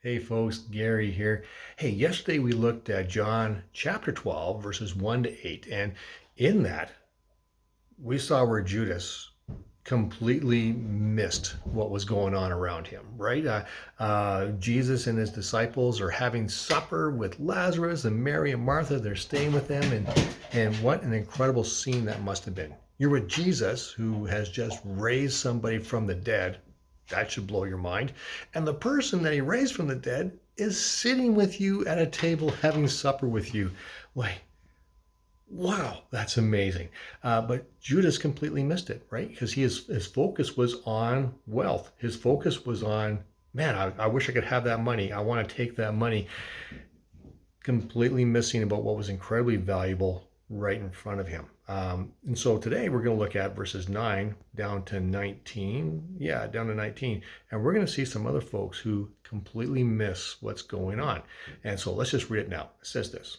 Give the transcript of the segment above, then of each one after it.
Hey folks, Gary here. Hey, yesterday we looked at John chapter 12, verses 1 to 8. And in that, we saw where Judas completely missed what was going on around him, right? Jesus and his disciples are having supper with Lazarus and Mary and Martha. They're staying with them. And what an incredible scene that must have been. You're with Jesus, who has just raised somebody from the dead. That should blow your mind. And the person that he raised from the dead is sitting with you at a table having supper with you. Like, wow, that's amazing. But Judas completely missed it, right? Because his focus was on wealth. His focus was on, man, I wish I could have that money. I want to take that money. Completely missing about what was incredibly valuable right in front of him. And so today we're going to look at verses 9 down to 19. Yeah, down to 19. And we're going to see some other folks who completely miss what's going on. And so let's just read it now. It says this.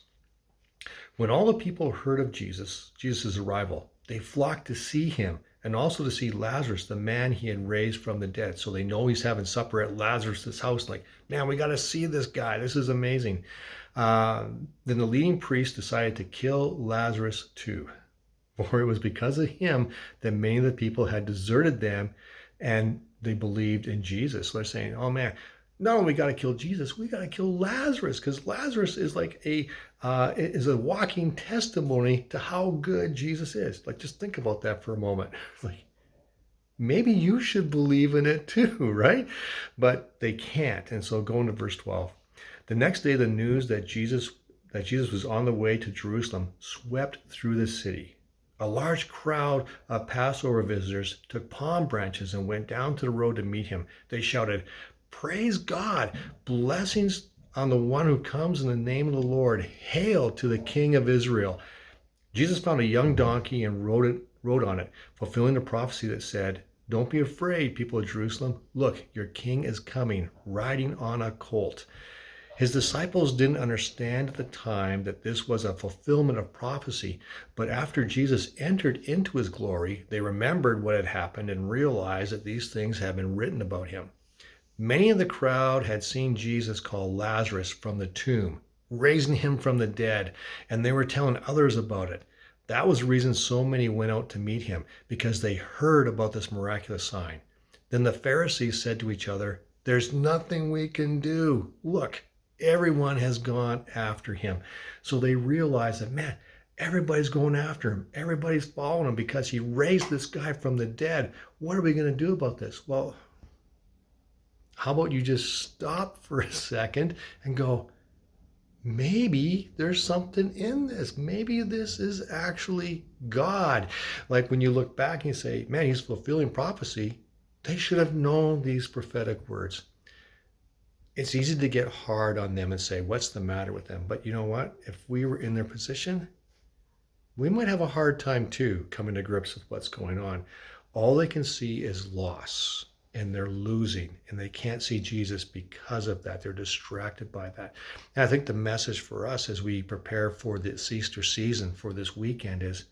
When all the people heard of Jesus' arrival, they flocked to see him and also to see Lazarus, the man he had raised from the dead. So they know he's having supper at Lazarus' house. Like, man, we got to see this guy. This is amazing. Then the leading priest decided to kill Lazarus too. For it was because of him that many of the people had deserted them and they believed in Jesus. So they're saying, oh man, not only we got to kill Jesus, we got to kill Lazarus, because Lazarus is like a walking testimony to how good Jesus is. Like, just think about that for a moment. Like, maybe you should believe in it too, right? But they can't. And so going to verse 12. The next day, the news that Jesus was on the way to Jerusalem swept through the city. A large crowd of Passover visitors took palm branches and went down to the road to meet him. They shouted, "Praise God! Blessings on the one who comes in the name of the Lord. Hail to the King of Israel." Jesus found a young donkey and rode on it, fulfilling the prophecy that said, "Don't be afraid, people of Jerusalem. Look, your king is coming, riding on a colt." His disciples didn't understand at the time that this was a fulfillment of prophecy, but after Jesus entered into his glory, they remembered what had happened and realized that these things had been written about him. Many of the crowd had seen Jesus call Lazarus from the tomb, raising him from the dead, and they were telling others about it. That was the reason so many went out to meet him, because they heard about this miraculous sign. Then the Pharisees said to each other, "There's nothing we can do. Look, everyone has gone after him." So they realized that, man, everybody's going after him. Everybody's following him because he raised this guy from the dead. What are we going to do about this? Well, how about you just stop for a second and go, maybe there's something in this. Maybe this is actually God. Like when you look back and you say, man, he's fulfilling prophecy. They should have known these prophetic words. It's easy to get hard on them and say, what's the matter with them? But you know what? If we were in their position, we might have a hard time too coming to grips with what's going on. All they can see is loss, and they're losing, and they can't see Jesus because of that. They're distracted by that. And I think the message for us as we prepare for this Easter season, for this weekend, is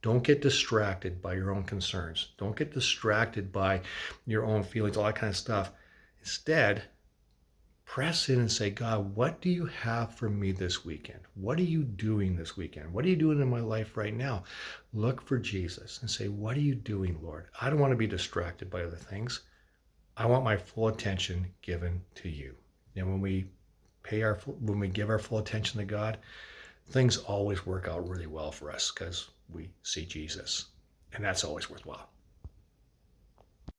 don't get distracted by your own concerns. Don't get distracted by your own feelings, all that kind of stuff. Instead, press in and say, God, what do you have for me this weekend? What are you doing this weekend? What are you doing in my life right now? Look for Jesus and say, what are you doing, Lord? I don't want to be distracted by other things. I want my full attention given to you. And when we give our full attention to God, things always work out really well for us because we see Jesus. And that's always worthwhile.